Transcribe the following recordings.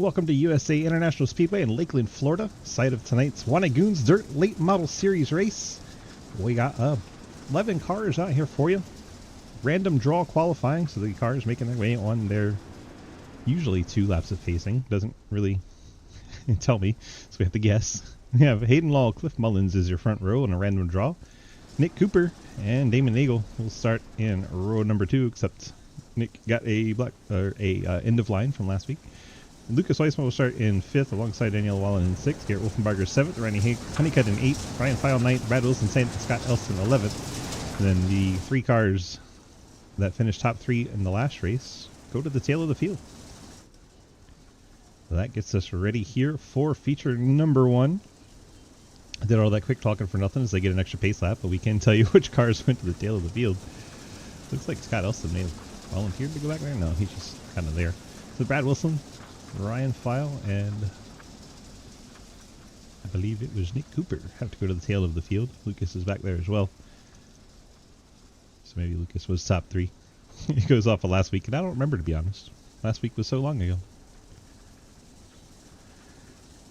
Welcome to USA International Speedway in Lakeland, Florida, site of tonight's Goons Dirt Late Model Series race. We got 11 cars out here for you. Random draw qualifying, so the cars making their way on their usually 2 laps of pacing. Doesn't really tell me, so we have to guess. We have Hayden Law, Cliff Mullins is your front row in a random draw. Nick Cooper and Damon Nagel will start in row number 2, except Nick got a end of line from last week. Lucas Weissman will start in 5th alongside Daniel Wallen in 6th, Garrett Wolfenbarger 7th, Randy Honeycutt in 8th, Ryan File 9th, Brad Wilson 10th, Scott Elston 11th. And then the 3 cars that finished top 3 in the last race go to the tail of the field. So that gets us ready here for feature number 1. I did all that quick talking for nothing as they get an extra pace lap, but we can tell you which cars went to the tail of the field. Looks like Scott Elston may have volunteered to go back there. No, he's just kind of there. So Brad Wilson, Ryan File, and I believe it was Nick Cooper have to go to the tail of the field. Lucas is back there as well. So maybe Lucas was top 3. He goes off of last week, and I don't remember, to be honest. Last week was so long ago.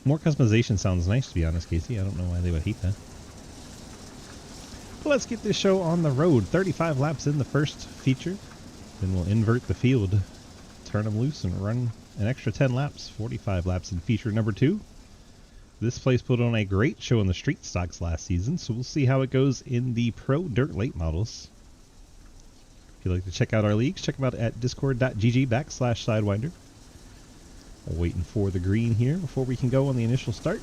More customization sounds nice, to be honest, Casey. I don't know why they would hate that. But let's get this show on the road. 35 laps in the first feature. Then we'll invert the field, turn them loose, and run an extra 10 laps. 45 laps in feature number 2. This place put on a great show in the street stocks last season, so we'll see how it goes in the Pro Dirt Late Models. If you'd like to check out our leagues, check them out at discord.gg/Sidewinder. Waiting for the green here before we can go on the initial start.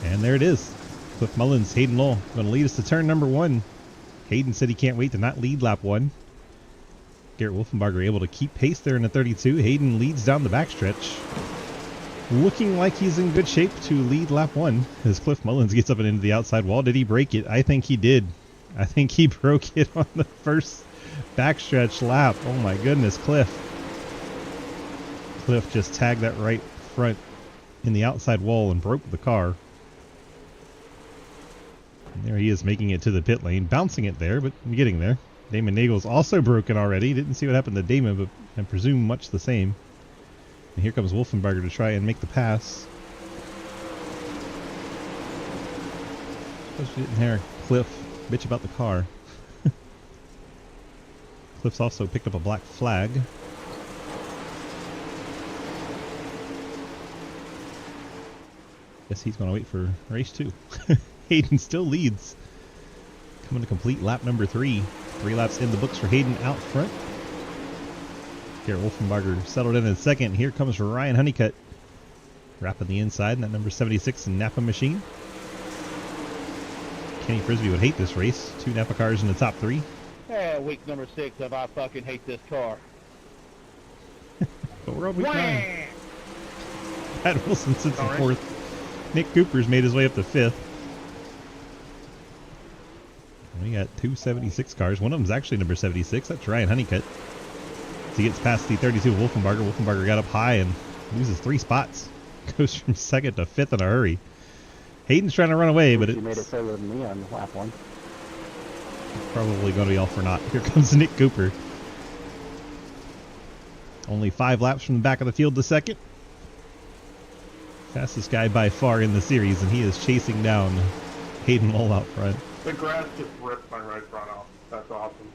And there it is. Cliff Mullins, Hayden Law, going to lead us to turn number 1. Hayden said he can't wait to not lead lap 1. Garrett Wolfenbarger able to keep pace there in the 32. Hayden leads down the backstretch, looking like he's in good shape to lead lap 1 as Cliff Mullins gets up and into the outside wall. Did he break it? I think he did. I think he broke it on the first backstretch lap. Oh my goodness, Cliff. Cliff just tagged that right front in the outside wall and broke the car. And there he is making it to the pit lane, bouncing it there, but getting there. Damon Nagel's also broken already. Didn't see what happened to Damon, but I presume much the same. And here comes Wolfenbarger to try and make the pass. Suppose you didn't hear Cliff bitch about the car. Cliff's also picked up a black flag. Guess he's going to wait for race 2. Hayden still leads. Coming to complete lap number 3. 3 laps in the books for Hayden out front. Garrett Wolfenbarger settled in 2nd. Here comes Ryan Honeycutt. Wrapping the inside in that number 76 Napa machine. Kenny Frisbee would hate this race. 2 Napa cars in the top 3. Week number 6 of I fucking hate this car. But we're on week 9. Pat Wilson sits in 4th. Nick Cooper's made his way up to 5th. We got 2 76 cars. One of them's actually number 76. That's Ryan Honeycutt. So he gets past the 32 Wolfenbarger. Wolfenbarger got up high and loses 3 spots. Goes from 2nd to 5th in a hurry. Hayden's trying to run away, but it's... made it further than me on lap 1. Probably going to be all for naught. Here comes Nick Cooper. Only 5 laps from the back of the field to 2nd. Fastest guy by far in the series, and he is chasing down Hayden all out front. The grass just ripped my right front off. That's awesome.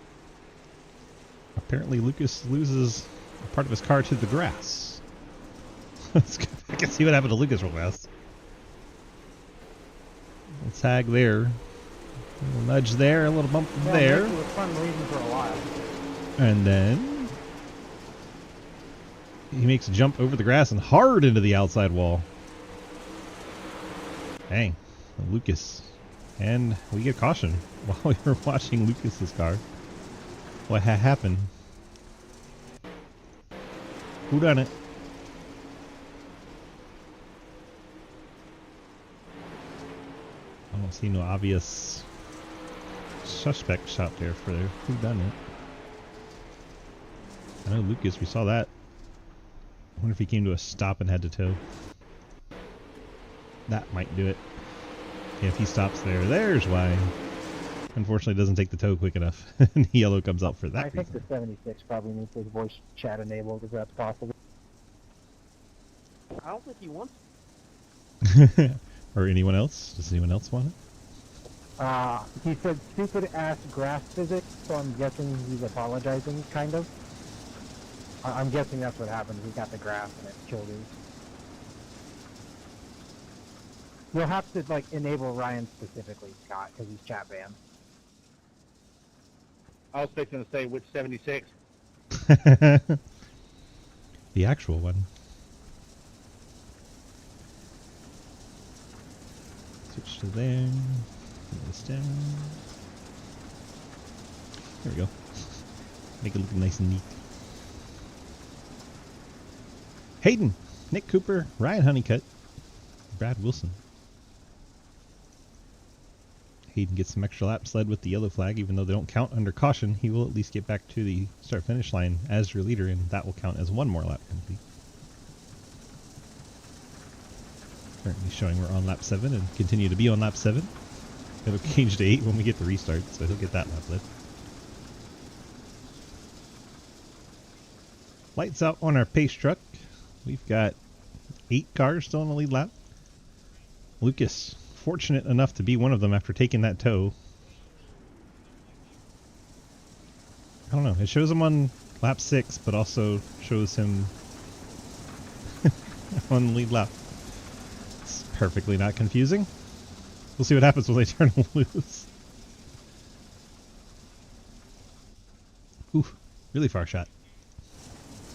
Apparently Lucas loses a part of his car to the grass. Let's go back and see what happened to Lucas real fast. Little tag there. A little nudge there, a little bump there. It was fun leading for a while. And then he makes a jump over the grass and hard into the outside wall. Dang. Lucas. And we get caution while we were watching Lucas's car. What happened? Who done it? I don't see no obvious suspects out there for who done it. I know Lucas, we saw that. I wonder if he came to a stop and had to tow. That might do it. Yeah, if he stops there, there's why. Unfortunately, it doesn't take the tow quick enough. And yellow comes out for that reason. I think the 76 probably needs his voice chat enabled if that's possible. I don't think he wants. Or anyone else? Does anyone else want it? He said stupid ass graph physics, so I'm guessing he's apologizing, kind of. I'm guessing that's what happened. He got the graph and it killed him. You'll have to, like, enable Ryan specifically, Scott, because he's chat banned. I was fixing to say which 76. The actual one. Switch to there. Put this down. There we go. Make it look nice and neat. Hayden, Nick Cooper, Ryan Honeycutt, Brad Wilson. Hayden gets some extra laps led with the yellow flag. Even though they don't count under caution, he will at least get back to the start-finish line as your leader, and that will count as one more lap complete. Currently showing we're on lap 7 and continue to be on lap 7. It'll change to 8 when we get the restart, so he'll get that lap led. Lights out on our pace truck. We've got 8 cars still in the lead lap. Lucas, fortunate enough to be one of them after taking that tow. I don't know, it shows him on lap 6, but also shows him on the lead lap. It's perfectly not confusing. We'll see what happens when they turn him loose. Ooh, really far shot.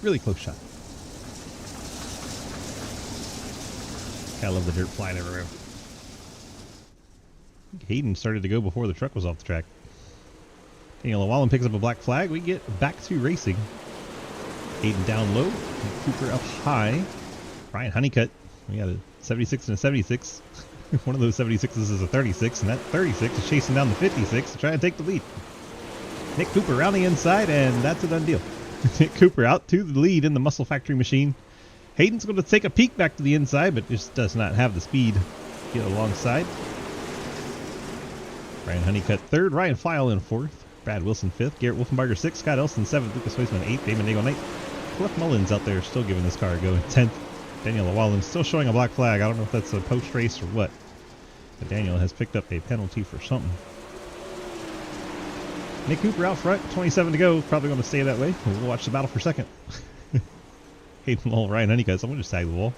Really close shot. I love the dirt flying everywhere. Hayden started to go before the truck was off the track. Daniel Llewellyn picks up a black flag. We get back to racing. Hayden down low. Cooper up high. Ryan Honeycutt. We got a 76 and a 76. One of those 76s is a 36, and that 36 is chasing down the 56 to try and take the lead. Nick Cooper around the inside, and that's a done deal. Nick Cooper out to the lead in the Muscle Factory machine. Hayden's going to take a peek back to the inside, but just does not have the speed to get alongside. Ryan Honeycutt third, Ryan File in fourth, Brad Wilson fifth, Garrett Wolfenbarger sixth, Scott Elson seventh, Lucas Weisman eighth, Damon Nagel ninth. Cliff Mullins out there still giving this car a go in 10th. Daniel Llewellyn still showing a black flag. I don't know if that's a post race or what, but Daniel has picked up a penalty for something. Nick Cooper out front, 27 to go. Probably going to stay that way. We'll watch the battle for second. Hayden Lowell, Ryan Honeycutt. Someone just tagged the wall.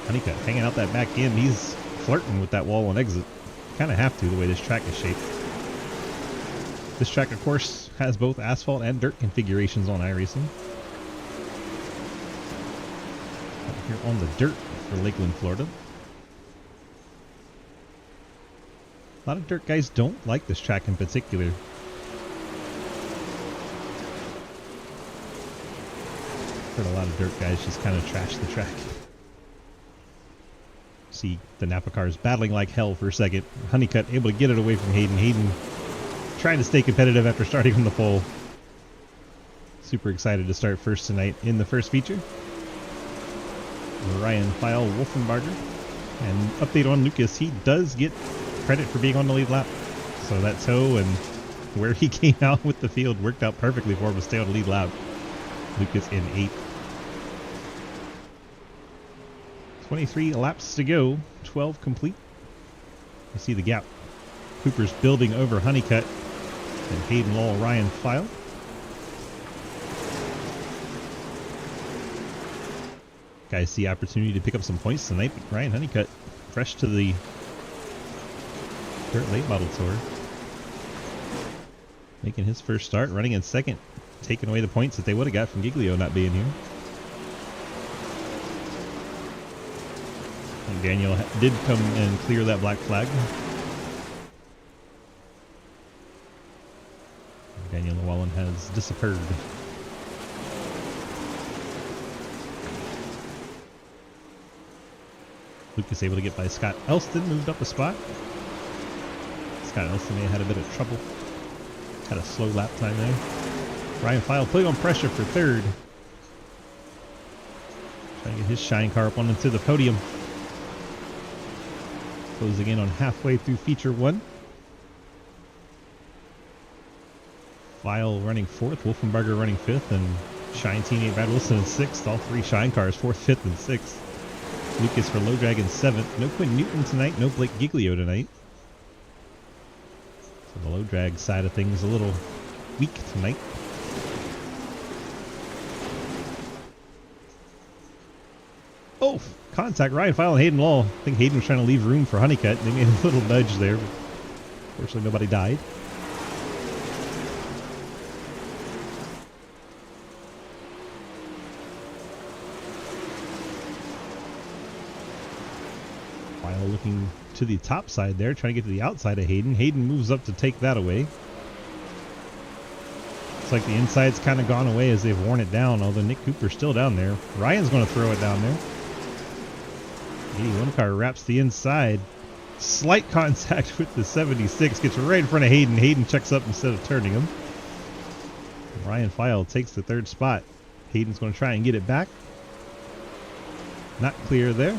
Honeycutt hanging out that back end. He's flirting with that wall on exit. Kind of have to, the way this track is shaped. This track, of course, has both asphalt and dirt configurations on iRacing. Out here on the dirt for Lakeland, Florida. A lot of dirt guys don't like this track in particular. Heard a lot of dirt guys just kind of trash the track. See the Napa cars battling like hell for a second. Honeycutt able to get it away from Hayden. Hayden trying to stay competitive after starting from the pole. Super excited to start first tonight in the first feature. Ryan File Wolfenbarger. And update on Lucas, he does get credit for being on the lead lap. So that tow and where he came out with the field worked out perfectly for him to stay on the lead lap. Lucas in 8th. 23 laps to go, 12 complete. You see the gap. Cooper's building over Honeycutt and Hayden Lowell, Ryan File. Guys see opportunity to pick up some points tonight. Ryan Honeycutt fresh to the dirt late model tour. Making his first start, running in second, taking away the points that they would have got from Giglio not being here. And Daniel did come and clear that black flag. Daniel Llewellyn has disappeared. Lucas able to get by Scott Elston, moved up a spot. Scott Elston may have had a bit of trouble. Had a slow lap time there. Ryan File putting on pressure for third. Trying to get his shine car up onto the podium. Closing in on halfway through feature 1. File running 4th, Wolfenbarger running 5th, and Shine teammate Brad Wilson in 6th. All 3 Shine cars, 4th, 5th, and 6th. Lucas for Low Dragon 7th. No Quinn Newton tonight. No Blake Giglio tonight. So the low drag side of things a little weak tonight. Oh, contact Ryan File and Hayden Law. I think Hayden was trying to leave room for Honeycutt. They made a little nudge there. Fortunately, nobody died. File looking to the top side there, trying to get to the outside of Hayden. Hayden moves up to take that away. Looks like the inside's kind of gone away as they've worn it down, although Nick Cooper's still down there. Ryan's going to throw it down there. 81 car wraps the inside. Slight contact with the 76. Gets right in front of Hayden. Hayden checks up instead of turning him. Ryan File takes the 3rd spot. Hayden's going to try and get it back. Not clear there.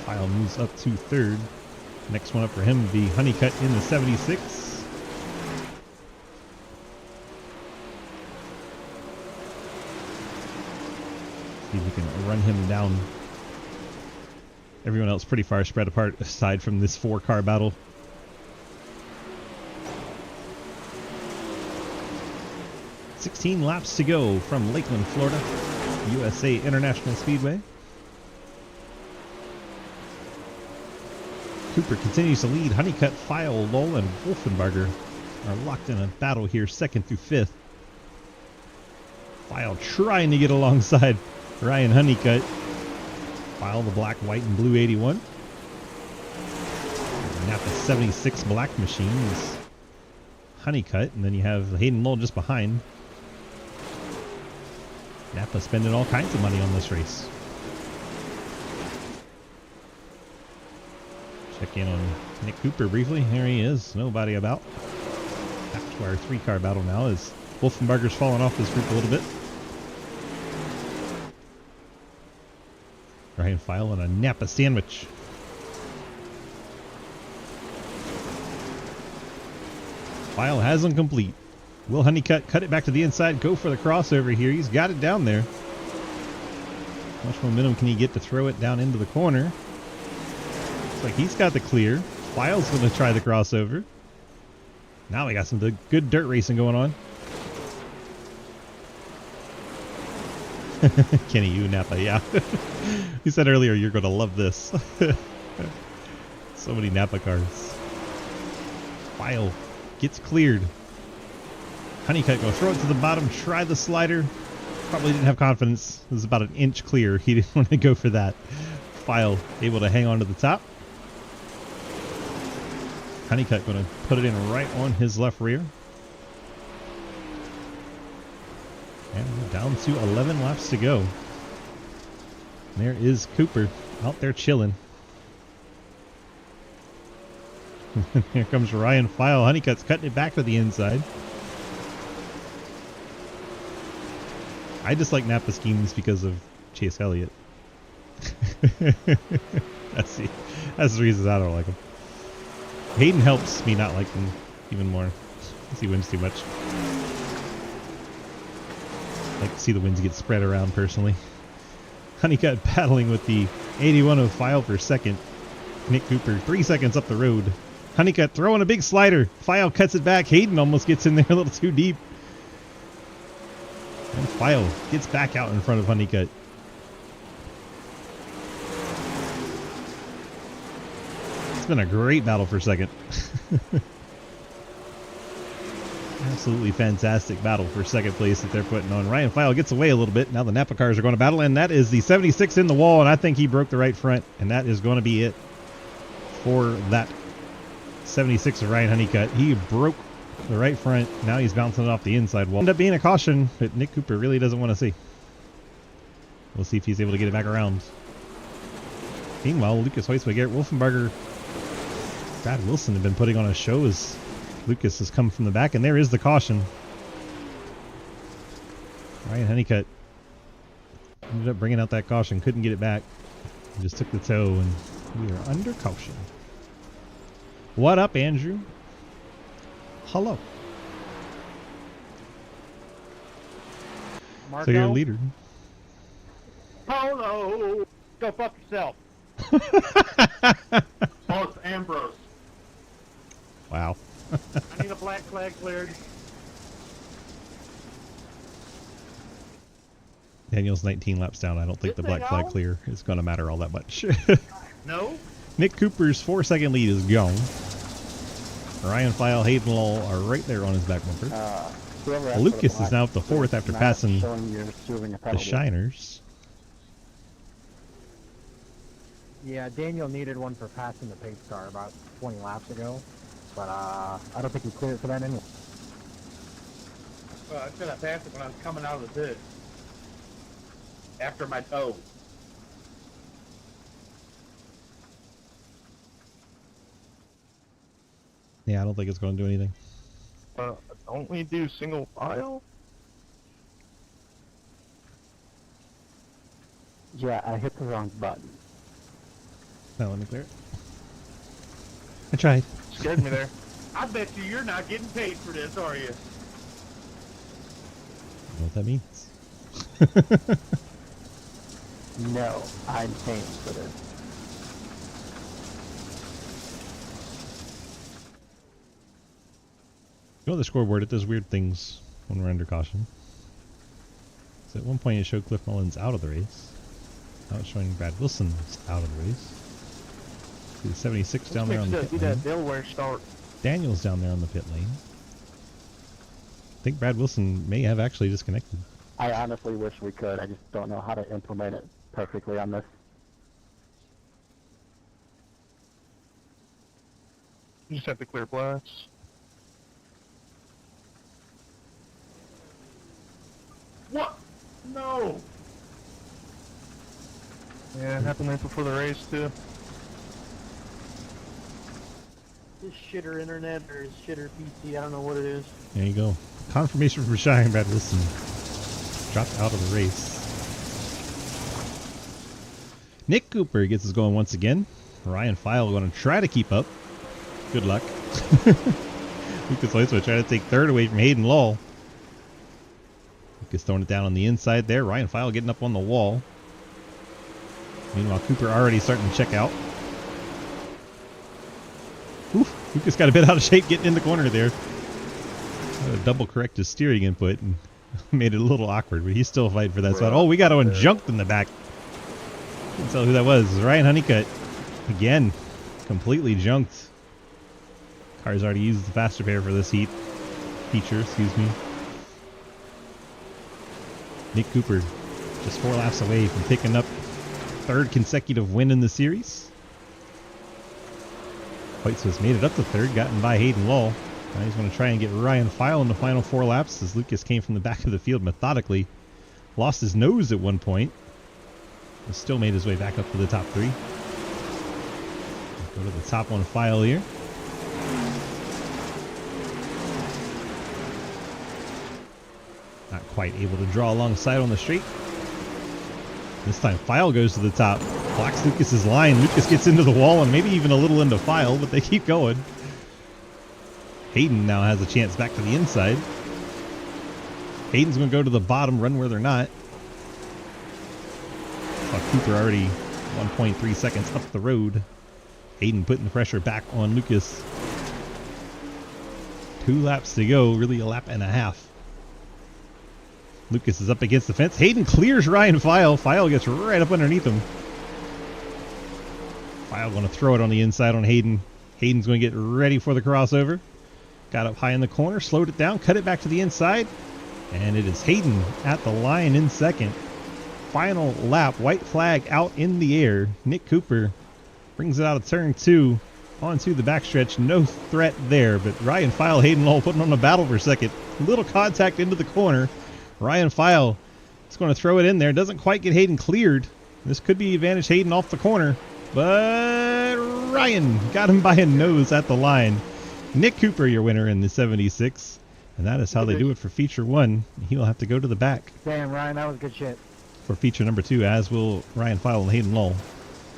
File moves up to 3rd. Next one up for him would be Honeycutt in the 76. See if we can run him down. Everyone else pretty far spread apart aside from this 4-car battle. "16 laps to go from Lakeland, Florida, USA International Speedway." Cooper continues to lead. Honeycutt, File, Lowell, and Wolfenbarger are locked in a battle here, 2nd through 5th. File trying to get alongside Ryan Honeycutt. File the black, white, and blue 81. Napa 76 black machines. Honeycutt, and then you have Hayden Lowell just behind. Napa spending all kinds of money on this race. Check in on Nick Cooper briefly. There he is. Nobody about. Back to our 3-car battle now as Wolfenbarger's fallen off this group a little bit. Ryan File on a Napa sandwich. File has them complete. Will Honeycutt cut it back to the inside, go for the crossover here? He's got it down there. How much momentum can he get to throw it down into the corner? Looks like he's got the clear. File's going to try the crossover. Now we got some good dirt racing going on. Kenny, you Napa, yeah. You said earlier you're going to love this. So many Napa cars. File gets cleared. Honeycutt go throw it to the bottom, try the slider. Probably didn't have confidence. It was about an inch clear. He didn't want to go for that. File able to hang on to the top. Honeycutt going to put it in right on his left rear. And we're down to 11 laps to go. There is Cooper out there chilling. Here comes Ryan File. Honeycutt's cutting it back to the inside. I just like Napa schemes because of Chase Elliott. That's the reason I don't like him. Hayden helps me not like him even more. He wins too much. I like to see the wins get spread around personally. Honeycutt battling with the 81 of File for 2nd. Nick Cooper 3 seconds up the road. Honeycutt throwing a big slider. File cuts it back. Hayden almost gets in there a little too deep. And File gets back out in front of Honeycutt. It's been a great battle for 2nd. Absolutely fantastic battle for 2nd place that they're putting on. Ryan File gets away a little bit. Now the Napa cars are going to battle, and that is the 76 in the wall, and I think he broke the right front, and that is going to be it for that 76 of Ryan Honeycutt. He broke the right front. Now he's bouncing it off the inside wall. Ended up being a caution that Nick Cooper really doesn't want to see. We'll see if he's able to get it back around. Meanwhile, Lucas Hoytsway, Garrett Wolfenbarger, Brad Wilson have been putting on a show as Lucas has come from the back, and there is the caution. Ryan Honeycutt ended up bringing out that caution, couldn't get it back. He just took the toe, and we are under caution. What up, Andrew? Hello. Marco? So you're the leader. Polo! Go fuck yourself. Oh, it's Ambrose. Wow. I need a black flag cleared. Daniel's 19 laps down. I don't think the Did they black flag all? clear is going to matter all that much. No? Nick Cooper's 4-second lead is gone. Ryan File, Hayden Lowell are right there on his back bumper. Lucas is now up to fourth after passing the Shiners. Yeah, Daniel needed one for passing the pace car about 20 laps ago. But I don't think he cleared it for that anyway. Well, I said I passed it when I was coming out of the pit. After my toe. Yeah, I don't think it's going to do anything. Don't we do single file? Yeah, I hit the wrong button. Now let me clear it. I tried. Scared me there. I bet you're not getting paid for this, are you? I don't know what that means. No, I'm paying for this. You know the scoreboard, it does weird things when we're under caution. So at one point it showed Cliff Mullins out of the race. Now it's showing Brad Wilson's out of the race. See the 76 down there on the pit lane. that Delaware start. Daniel's down there on the pit lane. I think Brad Wilson may have actually disconnected. I honestly wish we could. I just don't know how to implement it perfectly on this. You just have to clear blacks. What? No. Yeah, it happened right before the race too. His shitter internet or his shitter PC, I don't know what it is. There you go. Confirmation from Shine, Brad Wilson dropped out of the race. Nick Cooper gets us going once again. Ryan File going to try to keep up. Good luck. Lucas Leiswa trying to take third away from Hayden Lowell. Lucas throwing it down on the inside there. Ryan File getting up on the wall. Meanwhile, Cooper already starting to check out. Oof, Lucas got a bit out of shape getting in the corner there. Had to double correct his steering input and made it a little awkward, but he's still fighting for that spot. Oh, we got one junked in the back. Can't tell who that was. Ryan Honeycutt. Again, completely junked. Car's already used the faster pair for this feature, excuse me. Nick Cooper just 4 laps away from picking up third consecutive win in the series. Whitesmith made it up to third, gotten by Hayden Lowell. Now he's going to try and get Ryan File in the final 4 laps as Lucas came from the back of the field methodically. Lost his nose at one point, but still made his way back up to the top 3. Go to the top 1 File here. Not quite able to draw alongside on the straight. This time File goes to the top. Blocks Lucas's line. Lucas gets into the wall and maybe even a little into File, but they keep going. Hayden now has a chance back to the inside. Hayden's going to go to the bottom, run where they're not. Cooper already 1.3 seconds up the road. Hayden putting the pressure back on Lucas. 2 laps to go, really a lap and a half. Lucas is up against the fence. Hayden clears Ryan File. File gets right up underneath him. File going to throw it on the inside on Hayden. Hayden's going to get ready for the crossover. Got up high in the corner, slowed it down, cut it back to the inside. And it is Hayden at the line in second. Final lap, white flag out in the air. Nick Cooper brings it out of turn 2 onto the backstretch. No threat there, but Ryan File, Hayden Lowell putting on a battle for second. Little contact into the corner. Ryan File is going to throw it in there. Doesn't quite get Hayden cleared. This could be advantage Hayden off the corner, but Ryan got him by a nose at the line. Nick Cooper, your winner in the 76. And that is how they do it for feature 1. He will have to go to the back. Damn, Ryan, that was good shit. For feature number 2, as will Ryan File and Hayden Lowell.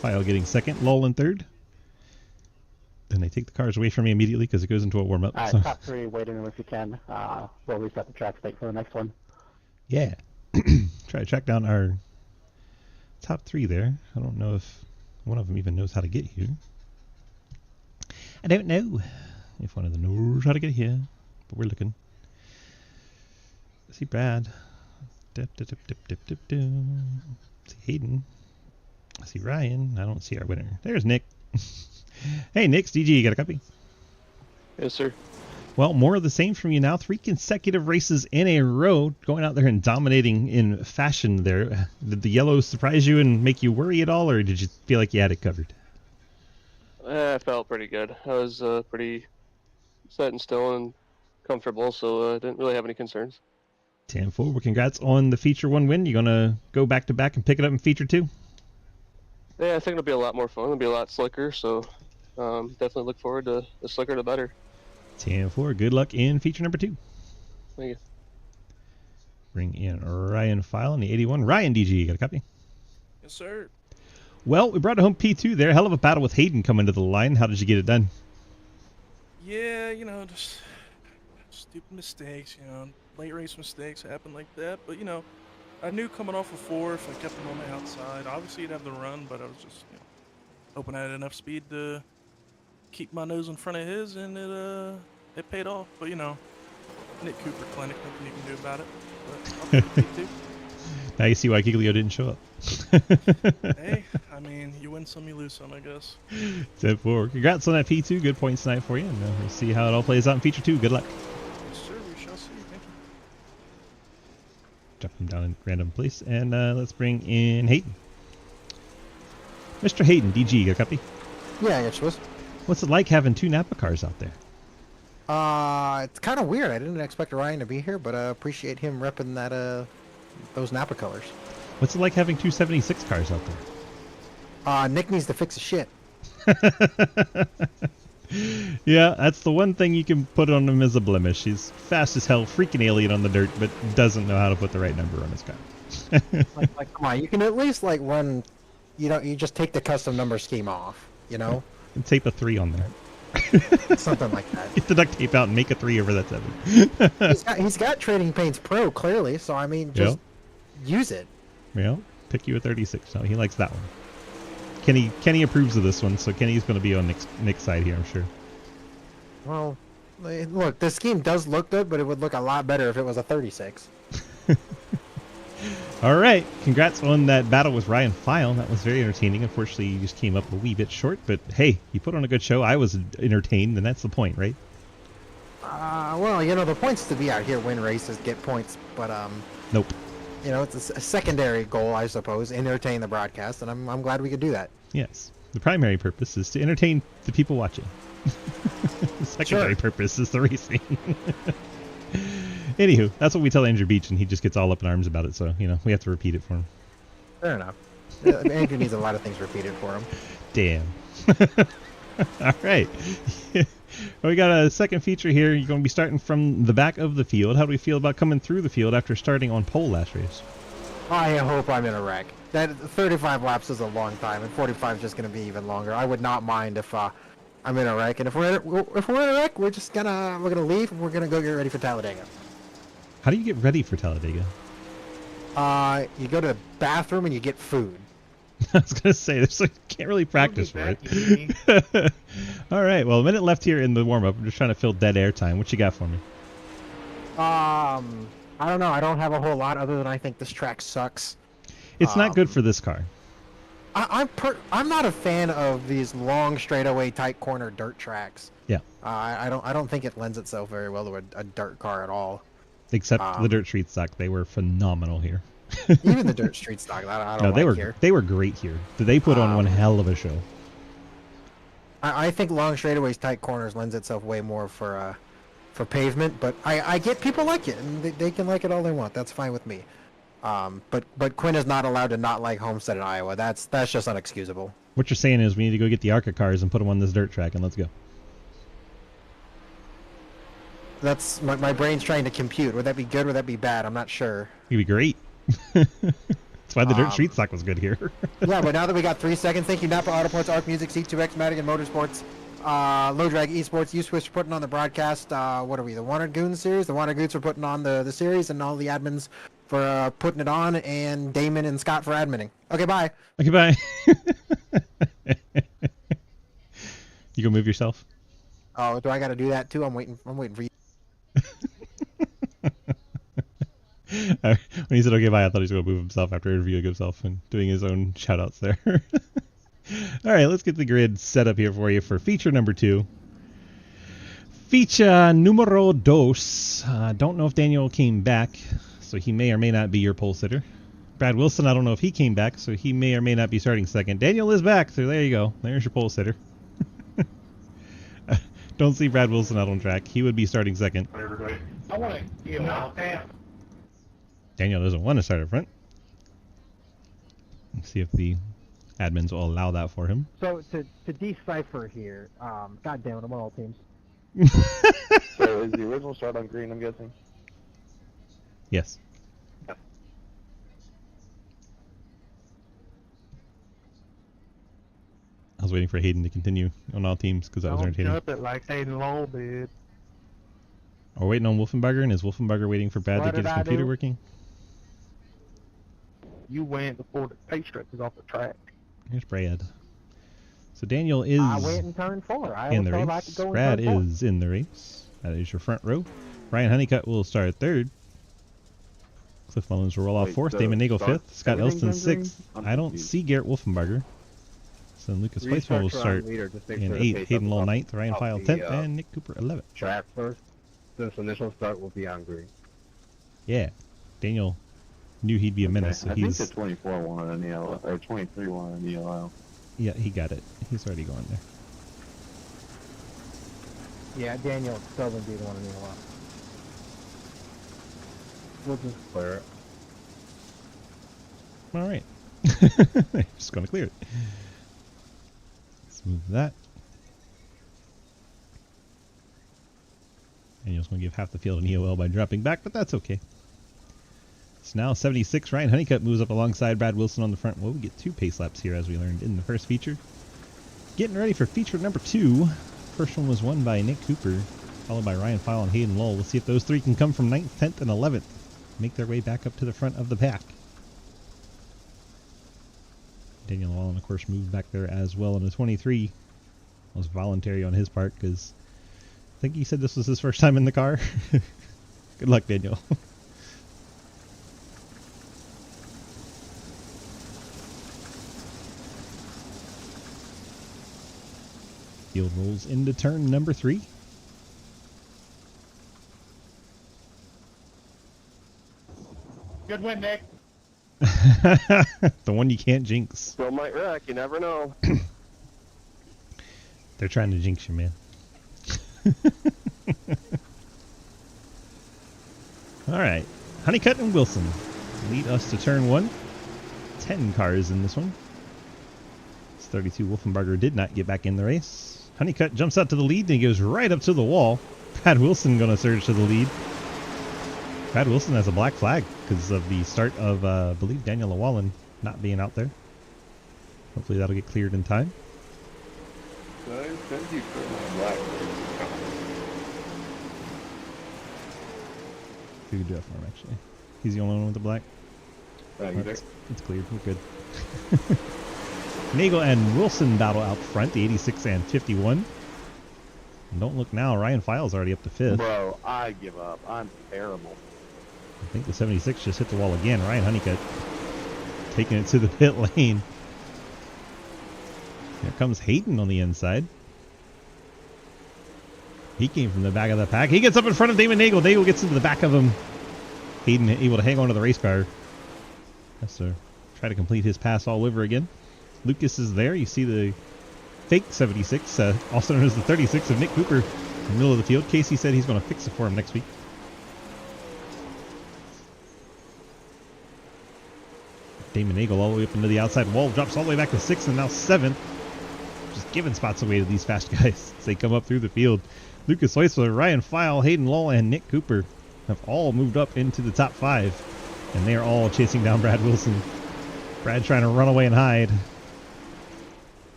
File getting second, Lowell in third. Then they take the cars away from me immediately because it goes into a warm-up. Alright, top 3, wait in if you can. We'll reset the track state for the next one. Yeah. Try to track down our top 3 there. I don't know if one of them even knows how to get here. I don't know if one of them knows how to get here, but we're looking. I see Brad. Dip, dip, dip, dip, dip, dip, dip. I see Hayden. I see Ryan. I don't see our winner. There's Nick. Hey, Nick's DG, you got a copy? Yes, sir. Well, more of the same from you now. 3 consecutive races in a row, going out there and dominating in fashion there. Did the yellow surprise you and make you worry at all, or did you feel like you had it covered? I felt pretty good. I was pretty set and still and comfortable, so I didn't really have any concerns. 10-4. Well, congrats on the Feature 1 win. You going to go back-to-back and pick it up in Feature 2? Yeah, I think it'll be a lot more fun. It'll be a lot slicker, so definitely look forward to the slicker the better. 10-4. Good luck in Feature number 2. Thank you. Bring in Ryan File in the 81. Ryan DG, you got a copy? Yes, sir. Well, we brought it home P2 there. Hell of a battle with Hayden coming to the line. How did you get it done? Yeah, just stupid mistakes, late race mistakes happen like that. But, I knew coming off of 4, if I kept him on the outside, obviously he'd have the run, but I was just, hoping I had enough speed to keep my nose in front of his, and it paid off. But, Nick Cooper Clinic, nothing you can do about it. But I'll take it too. Now you see why Giglio didn't show up. Hey, you win some, you lose some, I guess. 10-4. Congrats on that P2. Good points tonight for you. And we'll see how it all plays out in Feature 2. Good luck. Yes, sir, we shall see. Thank you. Drop him down in random place. And let's bring in Hayden. Mr. Hayden, DG, you got a copy? Yeah, I guess it was. What's it like having 2 Napa cars out there? It's kind of weird. I didn't expect Ryan to be here, but I appreciate him repping that those Napa colors. What's it like having 2 76 cars out there? Nick needs to fix his shit. Yeah, that's the one thing you can put on him as a blemish. He's fast as hell, freaking alien on the dirt, but doesn't know how to put the right number on his car. like, come on, you can at least run. You just take the custom number scheme off. And tape a 3 on there. Something like that. Get the duct tape out and make a 3 over that 7. he's got Trading Paints Pro clearly, so just use it. Well, pick you a 36. No, he likes that one. Kenny approves of this one, so Kenny's going to be on Nick's side here, I'm sure. Well, look, this scheme does look good, but it would look a lot better if it was a 36. All right, congrats on that battle with Ryan File. That was very entertaining. Unfortunately, you just came up a wee bit short, but hey, you put on a good show. I was entertained, and that's the point, right? Well, the point's to be out here, win races, get points, but Nope. It's a secondary goal, I suppose, entertain the broadcast, and I'm glad we could do that. Yes. The primary purpose is to entertain the people watching. The secondary purpose is the racing. Anywho, that's what we tell Andrew Beach, and he just gets all up in arms about it, so, we have to repeat it for him. Fair enough. Andrew needs a lot of things repeated for him. Damn. All right. Well, we got a second feature here. You're going to be starting from the back of the field. How do we feel about coming through the field after starting on pole last race? I hope I'm in a wreck. That 35 laps is a long time, and 45 is just going to be even longer. I would not mind if I'm in a wreck, and if we're in a wreck, we're gonna leave, and we're gonna go get ready for Talladega. How do you get ready for Talladega? You go to the bathroom and you get food. I was going to say, can't really practice for it. All right, well, a minute left here in the warm-up. I'm just trying to fill dead air time. What you got for me? I don't know. I don't have a whole lot other than I think this track sucks. It's not good for this car. I'm not a fan of these long straightaway tight corner dirt tracks. Yeah. I don't think it lends itself very well to a dirt car at all. Except the dirt street stock, they were phenomenal here. Even the dirt street stock, I don't no, here. They were great here. They put on one hell of a show. I think long straightaways, tight corners lends itself way more for pavement, but I get people like it, and they can like it all they want. That's fine with me. But Quinn is not allowed to not like Homestead in Iowa. That's just unexcusable. What you're saying is we need to go get the ARCA cars and put them on this dirt track, and let's go. That's my brain's trying to compute. Would that be good? Would that be bad? I'm not sure. It'd be great. That's why the dirt street stock was good here. Yeah, but now that we got 3 seconds, thank you Napa Auto Parts, Arc Music, C2X, Madigan Motorsports, Low Drag Esports, U-Swiss for putting on the broadcast. What are we? The Wanted Goons series. The Wanted Goons are putting on the series, and all the admins for putting it on, and Damon and Scott for adminning. Okay, bye. Okay, bye. You go move yourself. Oh, do I got to do that too? I'm waiting for you. When he said okay bye, I thought he was going to move himself after interviewing himself and doing his own shout-outs there. All right, let's get the grid set up here for you for feature number 2. Feature numero dos. Don't know if Daniel came back, so he may or may not be your pole sitter. Brad Wilson, I don't know if he came back, so he may or may not be starting second. Daniel is back, so there you go. There's your pole sitter. Don't see Brad Wilson out on track. He would be starting second. Everybody. I want to give him all that. Daniel doesn't want to start up front. Let's see if the admins will allow that for him. So to decipher here, God damn it, I'm on all teams. So is the original start on green, I'm guessing? Yes. I was waiting for Hayden to continue on all teams because that was Don't entertaining. jump it like Hayden Lowell did. We're waiting on Wolfenbarger, and is Wolfenbarger waiting for Brad What to get did his I computer do? working? You went before the pace stretch was off the track. Here's Brad. So Daniel is I went in turn 4. I in was the told I race. could go in Brad turn 4. is in the race. That is your front row. Ryan Honeycutt will start third. Cliff Mullins will roll off Wait, fourth. so Damon Nagel start- fifth. Scott everything's Elston on green? sixth. I'm I don't confused. see Garrett Wolfenbarger. So then Lucas Weissman will start in eighth. Hayden Lowell ninth. Ryan File 10th. And Nick Cooper 11th. Track first. Since initial start will be on green. Yeah. Daniel knew he'd be a menace, so I think he's... the 24 wanted an ELO, or 23 wanted an ELO. Yeah, he got it. He's already going there. Yeah, Daniel still didn't be the one in the lot. We'll just clear it. All right. Just going to clear it. Let's move that. Daniel's going to give half the field an EOL by dropping back, but that's okay. So now 76. Ryan Honeycutt moves up alongside Brad Wilson on the front. Well, we get 2 pace laps here as we learned in the first feature. Getting ready for feature number 2. First one was won by Nick Cooper, followed by Ryan File and Hayden Lowell. We'll see if those 3 can come from 9th, 10th, and 11th. Make their way back up to the front of the pack. Daniel Wallen, of course, moved back there as well in the 23. It was voluntary on his part because I think he said this was his first time in the car. Good luck, Daniel. Field rolls into turn number 3. Good win, Nick. The one you can't jinx. Still might wreck. You never know. They're trying to jinx you, man. All right. Honeycutt and Wilson lead us to turn 1. 10 cars in this one. It's 32. Wolfenbarger did not get back in the race. Honeycutt jumps out to the lead and he goes right up to the wall. Brad Wilson going to surge to the lead. Brad Wilson has a black flag because of the start of, I believe, Daniel Llewellyn not being out there. Hopefully that'll get cleared in time. Thank you for my black. Who could do that for him, actually? He's the only one with the black. Thanks. It's cleared. We're good. Nagel and Wilson battle out front, the 86 and 51. And don't look now, Ryan File's already up to 5th. Bro, I give up. I'm terrible. I think the 76 just hit the wall again. Ryan Honeycutt taking it to the pit lane. Here comes Hayden on the inside. He came from the back of the pack. He gets up in front of Damon Nagel. Nagel gets into the back of him. Hayden able to hang on to the race car. Has to try to complete his pass all over again. Lucas is there. You see the fake 76, also known as the 36 of Nick Cooper in the middle of the field. Casey said he's going to fix it for him next week. Damon Nagel all the way up into the outside wall. Drops all the way back to 6th and now 7th. Just giving spots away to these fast guys as they come up through the field. Lucas Weissler, Ryan File, Hayden Lowell, and Nick Cooper have all moved up into the top 5. And they are all chasing down Brad Wilson. Brad trying to run away and hide.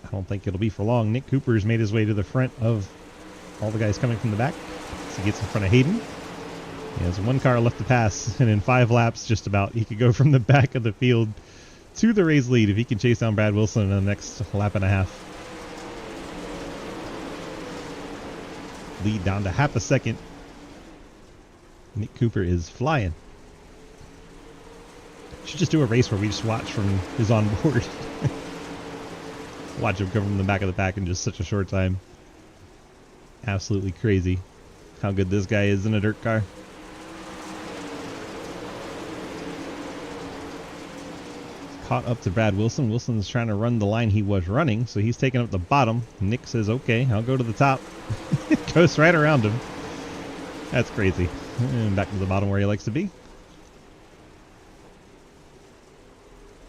I don't think it'll be for long. Nick Cooper's made his way to the front of all the guys coming from the back. So he gets in front of Hayden. He has one car left to pass, and in 5 laps, just about, he could go from the back of the field to the race lead if he can chase down Brad Wilson in the next lap and a half. Lead down to half a second. Nick Cooper is flying. Should just do a race where we just watch from his onboard. Watch him come from the back of the pack in just such a short time. Absolutely crazy how good this guy is in a dirt car. Caught up to Brad Wilson. Wilson's trying to run the line he was running, so he's taking up the bottom. Nick says, okay, I'll go to the top. Goes right around him. That's crazy. And back to the bottom where he likes to be.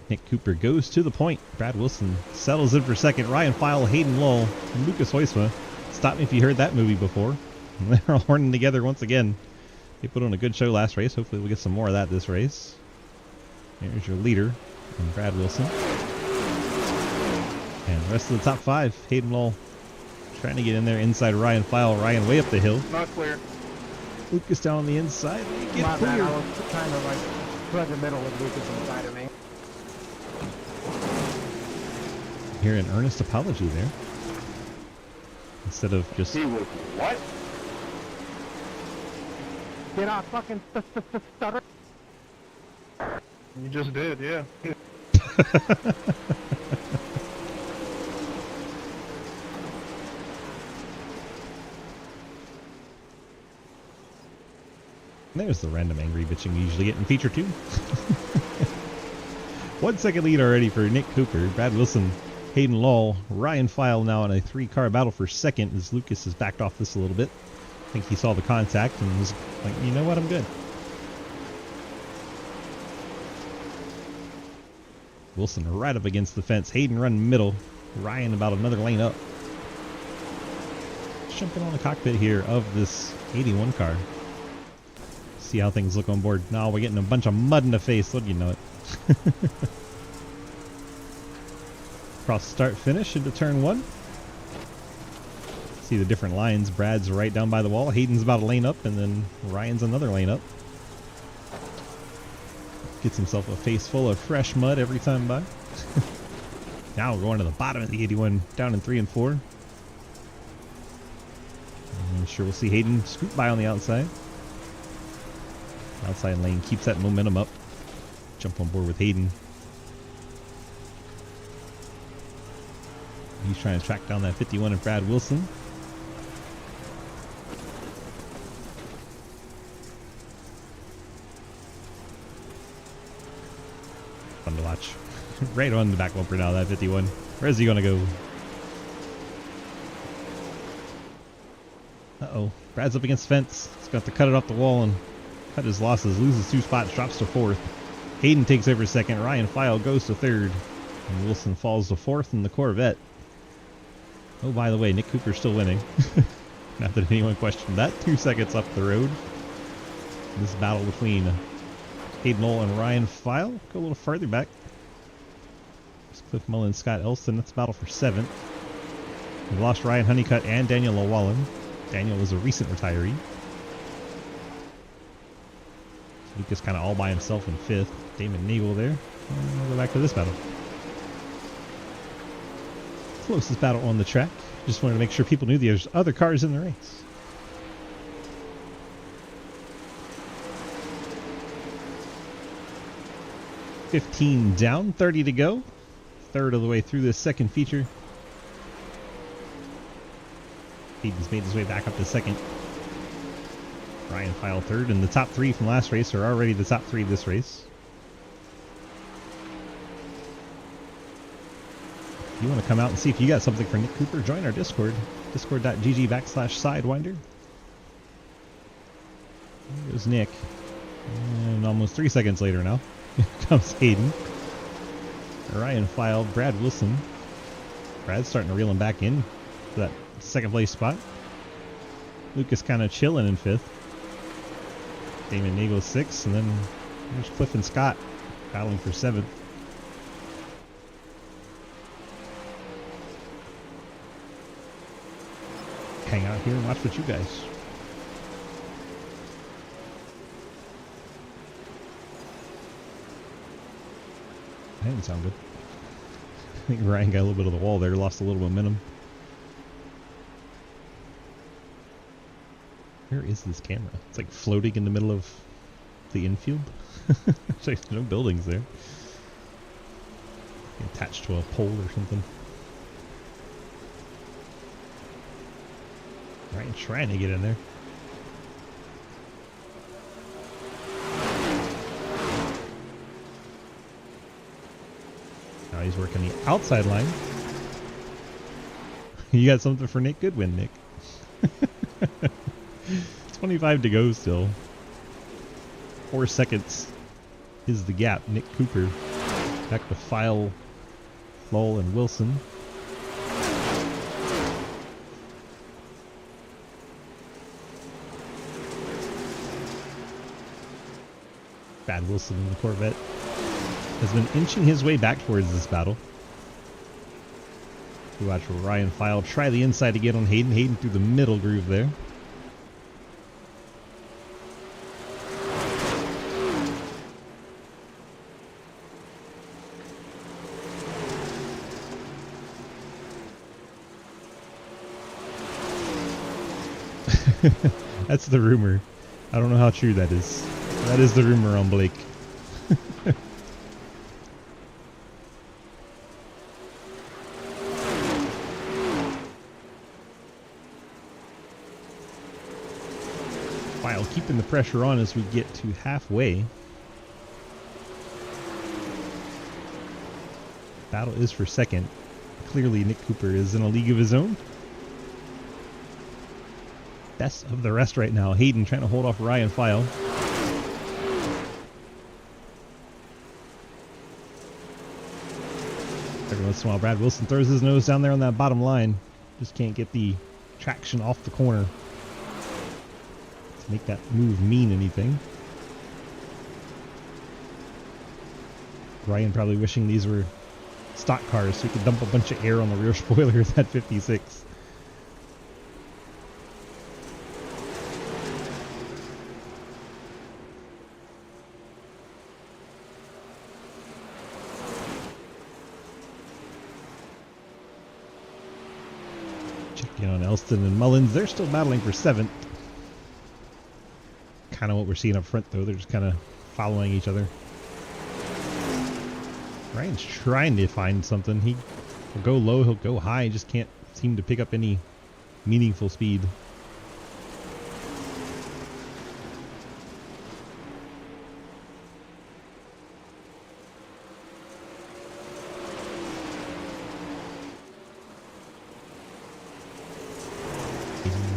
Nick Cooper goes to the point. Brad Wilson settles in for second. Ryan File, Hayden Lowell, and Lucas Hoysma. Stop me if you heard that movie before. They're all horning together once again. They put on a good show last race. Hopefully we'll get some more of that this race. Here's your leader, Brad Wilson. And the rest of the top 5, Hayden Lowell trying to get in there inside Ryan File. Ryan way up the hill. Not clear. Lucas down on the inside. They get My bad, clear. I was trying to like thread the middle with Lucas inside of me. Hear an earnest apology there. Instead of just... He was what? Get off fucking stutter. You just did, yeah. There's the random angry bitching we usually get in feature 2. 1 second lead already for Nick Cooper. Brad Wilson, Hayden Lowell, Ryan File now in a 3-car battle for second as Lucas has backed off this a little bit. I think he saw the contact and was like, you know what, I'm good. Wilson right up against the fence. Hayden running middle. Ryan about another lane up. Jumping on the cockpit here of this 81 car. See how things look on board. Now we're getting a bunch of mud in the face. What do you know it? Cross start finish into turn 1. See the different lines. Brad's right down by the wall. Hayden's about a lane up, and then Ryan's another lane up. Gets himself a face full of fresh mud every time by. Now we're going to the bottom of the 81, down in 3 and 4. I'm sure we'll see Hayden scoot by on the outside. Outside lane keeps that momentum up. Jump on board with Hayden. He's trying to track down that 51 of Brad Wilson. Fun to watch. Right on the back bumper now, that 51. Where's he going to go? Uh-oh. Brad's up against the fence. He's got to cut it off the wall and cut his losses. Loses 2 spots, drops to 4th. Hayden takes over 2nd. Ryan File goes to 3rd. And Wilson falls to 4th in the Corvette. Oh, by the way, Nick Cooper's still winning. Not that anyone questioned that. 2 seconds up the road. This battle between Hayden Lowell and Ryan File. Go a little further back. It's Cliff Mullen, Scott Elston. That's a battle for 7th. We've lost Ryan Honeycutt and Daniel Llewellyn. Daniel was a recent retiree. Lucas kind of all by himself in 5th. Damon Nagel there. And we'll go back to this battle. Closest battle on the track. Just wanted to make sure people knew there's other cars in the race. $15 down, 30 to go. 1/3 of the way through this second feature. Hayden's made his way back up to 2nd. Ryan File 3rd, and the top 3 from last race are already the top 3 of this race. If you want to come out and see if you got something for Nick Cooper, join our Discord. Discord.gg/Sidewinder. There's Nick. And almost 3 seconds later now, here comes Hayden. Ryan File, Brad Wilson. Brad's starting to reel him back in for that 2nd place spot. Lucas kind of chilling in 5th. Damon Nagel 6th, and then there's Cliff and Scott battling for 7th. Hang out here and watch what you guys. That didn't sound good. I think Ryan got a little bit of the wall there, lost a little momentum. Where is this camera? It's like floating in the middle of the infield. There's like no buildings there. Attached to a pole or something. Ryan trying to get in there. Now he's working the outside line. You got something for Nick? Good win, Nick. 25 to go still. 4 seconds is the gap. Nick Cooper back to File, Lowell, and Wilson. Brad Wilson in the Corvette has been inching his way back towards this battle. We watch Ryan File try the inside to get on Hayden. Hayden through the middle groove there. That's the rumor. I don't know how true that is. That is the rumor on Blake. While keeping the pressure on as we get to halfway. Battle is for second. Clearly Nick Cooper is in a league of his own. Best of the rest right now. Hayden trying to hold off Ryan File. Every once in a while, Brad Wilson throws his nose down there on that bottom line. Just can't get the traction off the corner to make that move mean anything. Ryan probably wishing these were stock cars so he could dump a bunch of air on the rear spoilers at 56. Checking on Elston and Mullins. They're still battling for 7th. Kind of what we're seeing up front, though. They're just kind of following each other. Ryan's trying to find something. He'll go low, he'll go high. He just can't seem to pick up any meaningful speed.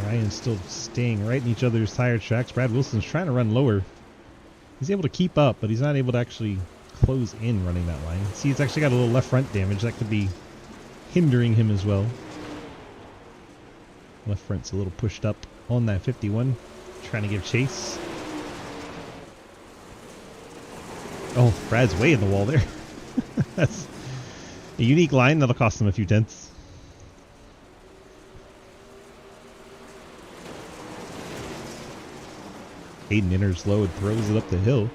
Ryan's still staying right in each other's tire tracks. Brad Wilson's trying to run lower. He's able to keep up, but he's not able to actually close in running that line. See, he's actually got a little left front damage that could be hindering him as well. Left front's a little pushed up on that 51, trying to give chase. Oh, Brad's way in the wall there. That's a unique line that'll cost him a few tenths. Hayden enters low and throws it up the hill.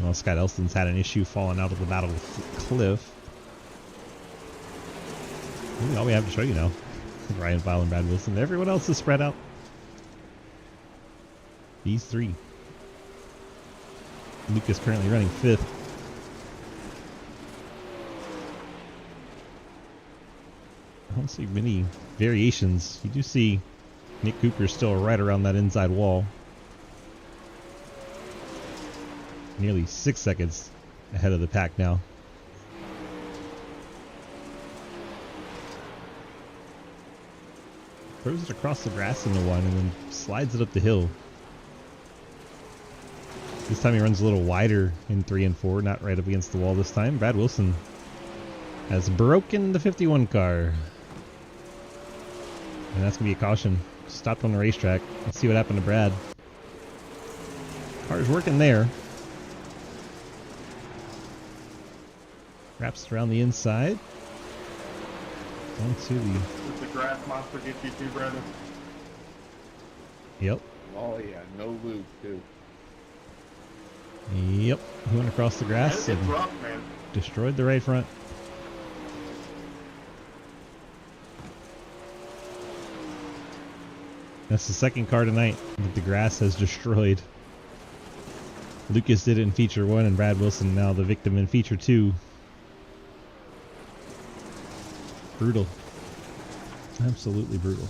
Well, Scott Elston's had an issue falling out of the battle with Cliff. Really all we have to show you now. Ryan File and Brad Wilson. Everyone else is spread out. These 3. Luke is currently running 5th. I don't see many variations. You do see Nick Cooper's still right around that inside wall. Nearly 6 seconds ahead of the pack now. Throws it across the grass into one and then slides it up the hill. This time he runs a little wider in 3 and 4, not right up against the wall this time. Brad Wilson has broken the 51 car. And that's going to be a caution. Stopped on the racetrack. Let's see what happened to Brad. Car's working there. Wraps around the inside. Onto the... Does the grass monster get you too, Brandon? Yep. Oh yeah, no loop too. Yep, he went across the grass It's and rough, man. destroyed the right front. That's the second car tonight that the grass has destroyed. Lucas did it in feature 1 and Brad Wilson now the victim in feature 2. Brutal. Absolutely brutal.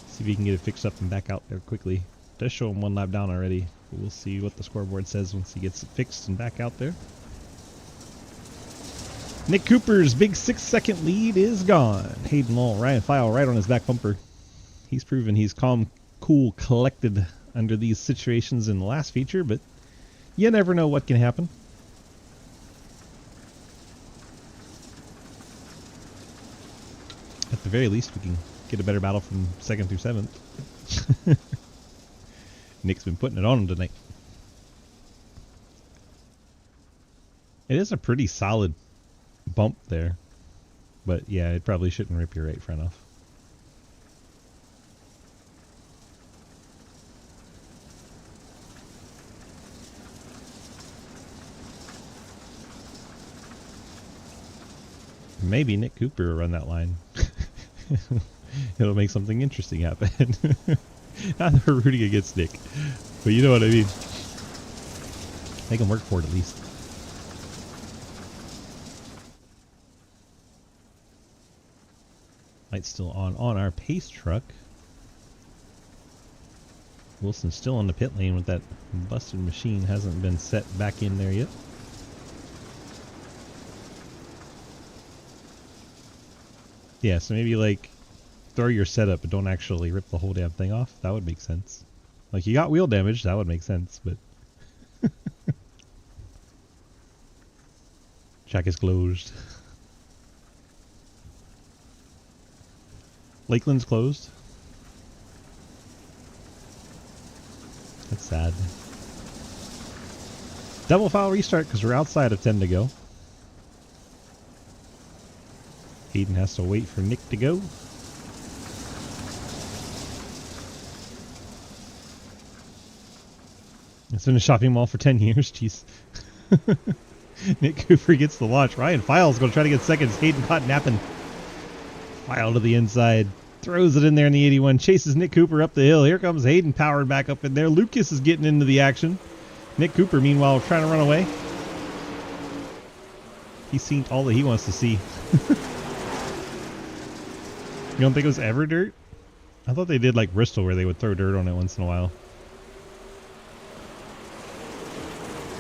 See if he can get it fixed up and back out there quickly. Does show him 1 lap down already, but we'll see what the scoreboard says once he gets it fixed and back out there. Nick Cooper's big 6-second lead is gone. Hayden Lowell, Ryan File right on his back bumper. He's proven he's calm, cool, collected under these situations in the last feature, but you never know what can happen. At the very least, we can get a better battle from 2nd through 7th. Nick's been putting it on him tonight. It is a pretty solid bump there, but yeah, it probably shouldn't rip your right front off. Maybe Nick Cooper will run that line. It'll make something interesting happen. Not that we're rooting against Nick, but you know what I mean. Make him work for it at least. Light's still on our pace truck. Wilson's still on the pit lane with that busted machine. Hasn't been set back in there yet. Yeah, so maybe like throw your setup but don't actually rip the whole damn thing off. That would make sense. Like you got wheel damage, that would make sense, but track is closed. Lakeland's closed. That's sad. Double file restart because we're outside of 10 to go. Hayden has to wait for Nick to go. It's been a shopping mall for 10 years. Jeez. Nick Cooper gets the launch. Ryan File's going to try to get seconds. Hayden caught napping. File to the inside. Throws it in there in the 81. Chases Nick Cooper up the hill. Here comes Hayden powered back up in there. Lucas is getting into the action. Nick Cooper, meanwhile, trying to run away. He's seen all that he wants to see. You don't think it was ever dirt? I thought they did like Bristol where they would throw dirt on it once in a while.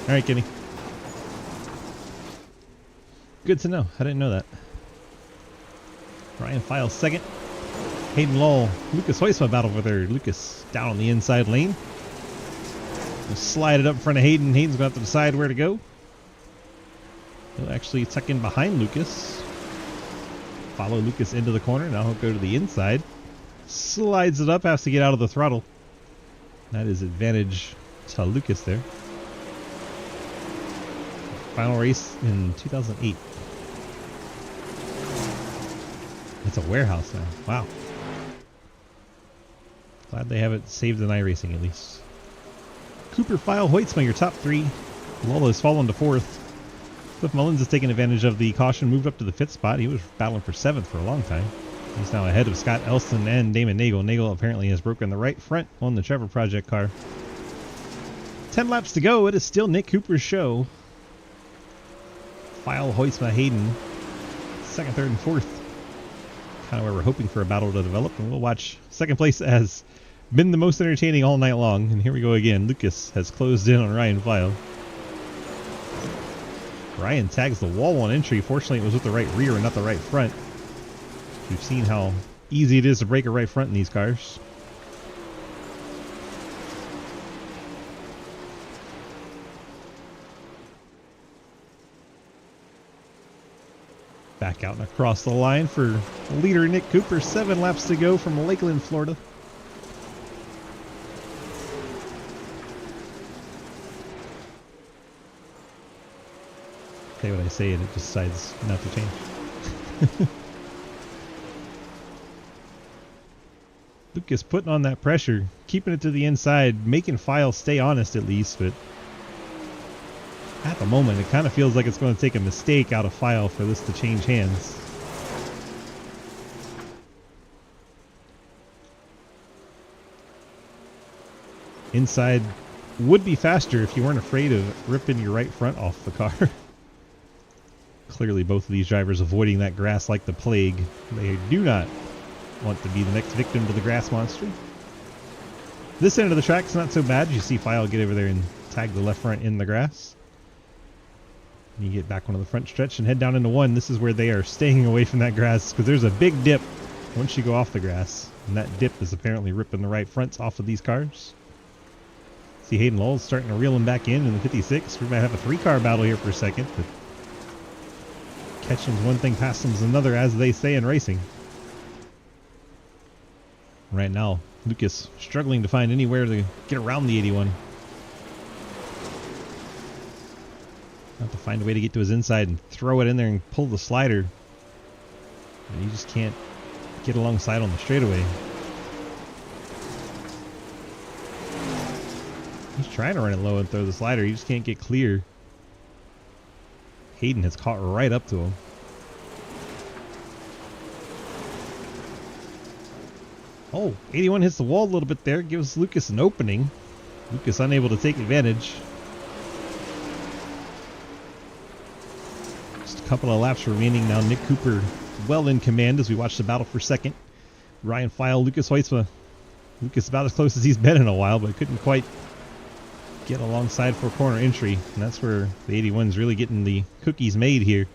Alright, Kenny. Good to know. I didn't know that. Ryan File second. Hayden Lowell. Lucas Hoisma battle for third. Lucas down on the inside lane. We'll slide it up in front of Hayden. Hayden's going to have to decide where to go. He'll actually tuck in behind Lucas. Follow Lucas into the corner. Now he'll go to the inside. Slides it up. Has to get out of the throttle. That is advantage to Lucas there. Final race in 2008. It's a warehouse now. Wow. Glad they have it saved in iRacing at least. Cooper, File, Hoytsma, your top three. Lola has fallen to fourth. Cliff Mullins has taken advantage of the caution, moved up to the fifth spot. He was battling for seventh for a long time. He's now ahead of Scott Elston and Damon Nagel. Nagel apparently has broken the right front on the Trevor Project car. 10 laps to go. It is still Nick Cooper's show. File, Hoytsma, Hayden. Second, third, and fourth. Kind of where we're hoping for a battle to develop. And we'll watch. Second place has been the most entertaining all night long. And here we go again. Lucas has closed in on Ryan File. Ryan tags the wall on entry. Fortunately, it was with the right rear and not the right front. We've seen how easy it is to break a right front in these cars. Back out and across the line for leader Nick Cooper. 7 laps to go from Lakeland, Florida. Say what I say and it just decides not to change. Lucas putting on that pressure, keeping it to the inside, making File stay honest at least, but at the moment it kind of feels like it's going to take a mistake out of File for this to change hands. Inside would be faster if you weren't afraid of ripping your right front off the car. Clearly both of these drivers avoiding that grass like the plague. They do not want to be the next victim to the grass monster. This end of the track's not so bad. You see File get over there and tag the left front in the grass. And you get back onto the front stretch and head down into 1. This is where they are staying away from that grass because there's a big dip once you go off the grass. And that dip is apparently ripping the right fronts off of these cars. See Hayden Lowell's starting to reel him back in the 56. We might have a 3-car battle here for a second, but catching's one thing, passing's another, as they say in racing. Right now, Lucas struggling to find anywhere to get around the 81. Have to find a way to get to his inside and throw it in there and pull the slider. And he just can't get alongside on the straightaway. He's trying to run it low and throw the slider. He just can't get clear. Hayden has caught right up to him. Oh, 81 hits the wall a little bit there. Gives Lucas an opening. Lucas unable to take advantage. Just a couple of laps remaining now. Nick Cooper well in command as we watch the battle for second. Ryan File, Lucas Hoytsma. Lucas about as close as he's been in a while, but couldn't quite get alongside for a corner entry, and that's where the 81's really getting the cookies made here.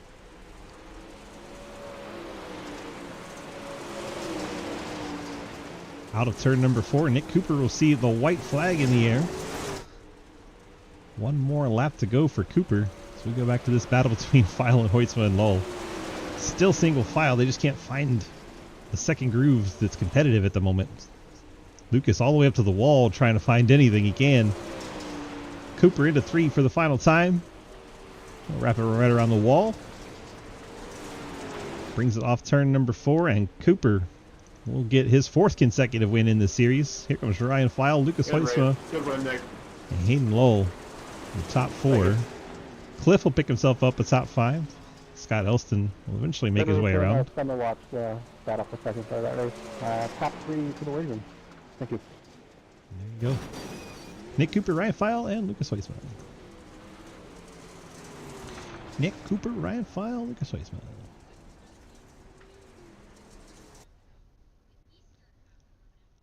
Out of turn number 4, Nick Cooper will see the white flag in the air. One more lap to go for Cooper. So we go back to this battle between File and Hoytsma and Lull. Still single file, they just can't find the second groove that's competitive at the moment. Lucas all the way up to the wall trying to find anything he can. Cooper into 3 for the final time. We'll wrap it right around the wall. Brings it off turn number 4, and Cooper will get his 4th consecutive win in this series. Here comes Ryan File, Lucas Hoytsma, Good one, Nick. and Hayden Lowell in the top 4. Cliff will pick himself up at top 5. Scott Elston will eventually make his way around. Summer watch battle for second for that race. Top 3 for the win. Thank you. There you go. Nick Cooper, Ryan File, and Lucas Hoytsma. Nick Cooper, Ryan File, Lucas Hoytsma.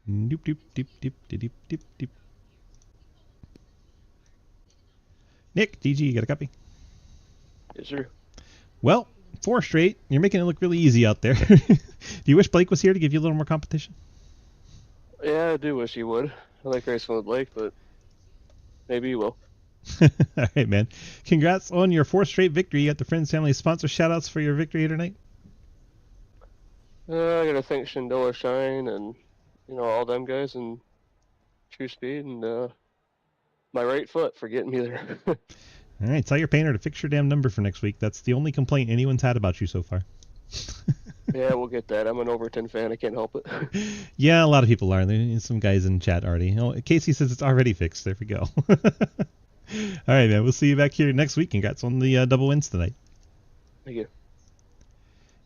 Doop doop doop doop doop doop doop. Nick, DG, you got a copy? Yes, sir. Well, 4 straight. You're making it look really easy out there. Do you wish Blake was here to give you a little more competition? Yeah, I do wish he would. I like racing with Blake, but maybe he will. All right, man. Congrats on your 4th straight victory. You got the Friends Family sponsor shout-outs for your victory here tonight? I gotta thank Shindola Shine and, all them guys and True Speed and my right foot for getting me there. All right, tell your painter to fix your damn number for next week. That's the only complaint anyone's had about you so far. Yeah, we'll get that. I'm an Overton fan. I can't help it. Yeah, a lot of people are. There's some guys in chat already. Oh, Casey says it's already fixed. There we go. All right, man. We'll see you back here next week. Congrats on the double wins tonight. Thank you.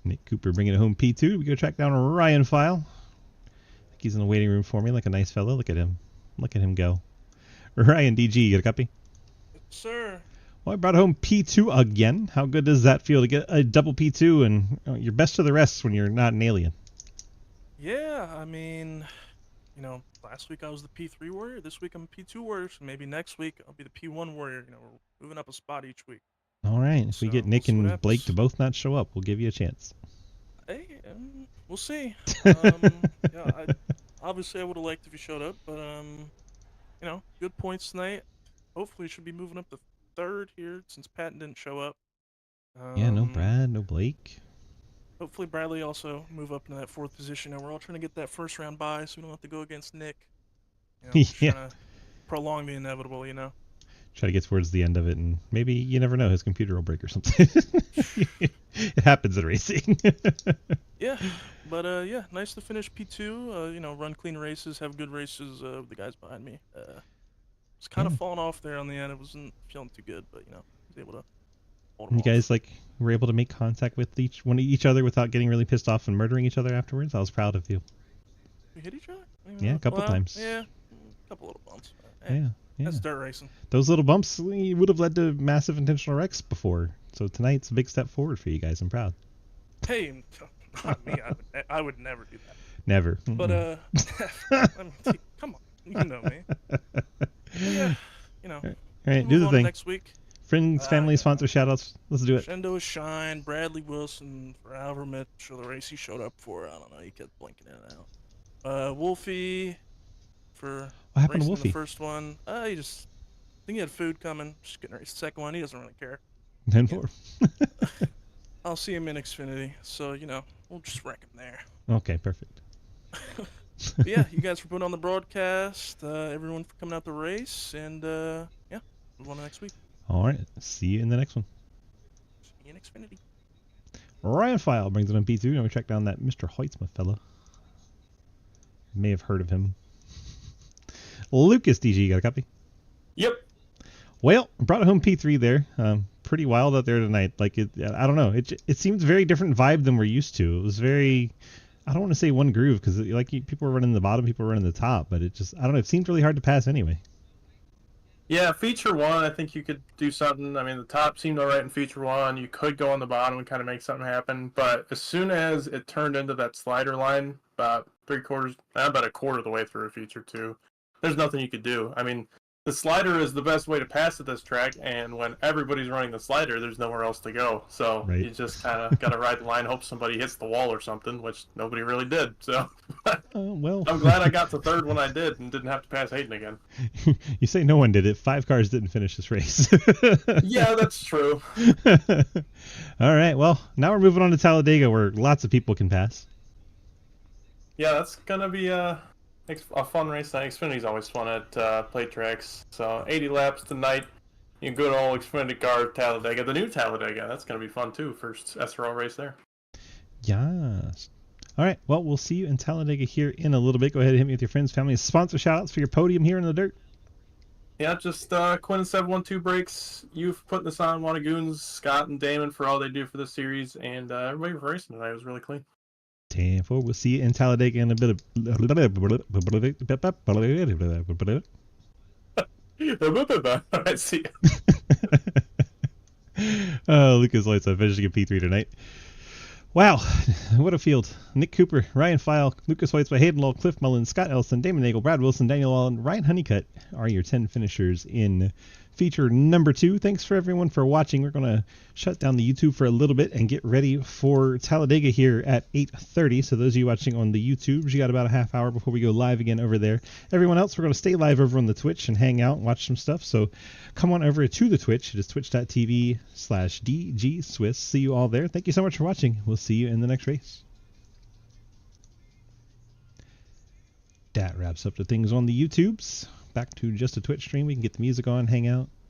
Nick Cooper bringing it home P2. We go track down Ryan File. I think he's in the waiting room for me like a nice fellow. Look at him. Look at him go. Ryan DG, you got a copy? Sir. Well, I brought home P2 again. How good does that feel to get a double P2 and you're best of the rest when you're not an alien? Yeah, I mean, last week I was the P3 warrior. This week I'm a P2 warrior. So maybe next week I'll be the P1 warrior. We're moving up a spot each week. All right. If we get Nick we'll and Blake to both not show up, we'll give you a chance. Hey, we'll see. Obviously I would have liked if you showed up, but good points tonight. Hopefully, should be moving up to 3rd here since Patton didn't show up. Yeah, no Brad, no Blake. Hopefully, Bradley also move up into that 4th position. Now we're all trying to get that 1st round bye, so we don't have to go against Nick. Yeah. Trying to prolong the inevitable, Try to get towards the end of it, and maybe, you never know, his computer will break or something. It happens in racing. Yeah. But yeah, nice to finish P2. You know, run clean races, have good races with the guys behind me. Was kind of Yeah. falling off there on the end. It wasn't feeling too good, but you know, was able to hold You them guys off. like were able to make contact with each other without getting really pissed off and murdering each other afterwards. I was proud of you. We hit each other? I don't even Yeah, know. a couple Well, times. yeah, a couple little bumps. Hey, Yeah, that's yeah. dirt racing. Those little bumps would have led to massive intentional wrecks before. So tonight's a big step forward for you guys. I'm proud. Hey, not me. I would never do that. Never. But I mean, come on, you know me. But yeah, you know, All right, we'll do move the on to thing. next week. Friends, family, Yeah. sponsor shoutouts. Let's do it. Shendo Shine, Bradley Wilson for Albert Mitchell, the race he showed up for. I don't know, he kept blinking in and out. Wolfie for What happened to racing Wolfie? the first one. He just I think he had food coming. Just getting race the second one. He doesn't really care. 10-4. I'll see him in Xfinity, so you know we'll just rank him there. Okay, perfect. But yeah, you guys for putting on the broadcast. Everyone for coming out the race, and yeah, move on to next week. All right, see you in the next one. See you in Xfinity. Ryan File brings it on P2. Now we track down that Mr. Hoitzma fella. May have heard of him. Lucas DG, you got a copy? Yep. Well, brought home P3 there. Pretty wild out there tonight. Like I don't know. It seems very different vibe than we're used to. It was very, I don't want to say one groove because like people were running the bottom, people were running the top, but it just I don't know. It seemed really hard to pass anyway. Yeah, feature one, I think you could do something. I mean, the top seemed all right in feature one. You could go on the bottom and kind of make something happen. But as soon as it turned into that slider line, about about a quarter of the way through feature two, there's nothing you could do. I mean, the slider is the best way to pass at this track, and when everybody's running the slider, there's nowhere else to go. So Right. you just kind of got to ride the line, hope somebody hits the wall or something, which nobody really did. So Well, I'm glad I got to third when I did and didn't have to pass Hayden again. you say no one did it. 5 cars didn't finish this race. Yeah, that's true. All right. Well, now we're moving on to Talladega, where lots of people can pass. Yeah, that's gonna be a fun race night. Xfinity's always fun at plate tracks. So 80 laps tonight. You can go to old Xfinity car Talladega, the new Talladega. That's gonna be fun too. First SRL race there. Yes. All right. Well, we'll see you in Talladega here in a little bit. Go ahead and hit me with your friends, family, sponsor shoutouts for your podium here in the dirt. Yeah, just Quinn and 712 breaks. You for putting this on. Goons, Scott and Damon for all they do for this series, and everybody for racing tonight. It was really clean. 10-4. We'll see you in Talladega in a bit of. All right, see ya. Oh, Lucas Lights up finishing a P3 tonight. Wow, what a field. Nick Cooper, Ryan File, Lucas Whitesby, Hayden Lowell, Cliff Mullen, Scott Ellison, Damon Nagel, Brad Wilson, Daniel Allen, Ryan Honeycutt are your 10 finishers in feature number 2. Thanks for everyone for watching. We're going to shut down the YouTube for a little bit and get ready for Talladega here at 8:30. So those of you watching on the YouTube, you got about a half hour before we go live again over there. Everyone else, we're going to stay live over on the Twitch and hang out and watch some stuff. So come on over to the Twitch. It is twitch.tv/DGSwiss. See you all there. Thank you so much for watching. We'll see you in the next race. That wraps up the things on the YouTubes. Back to just a Twitch stream. We can get the music on, hang out.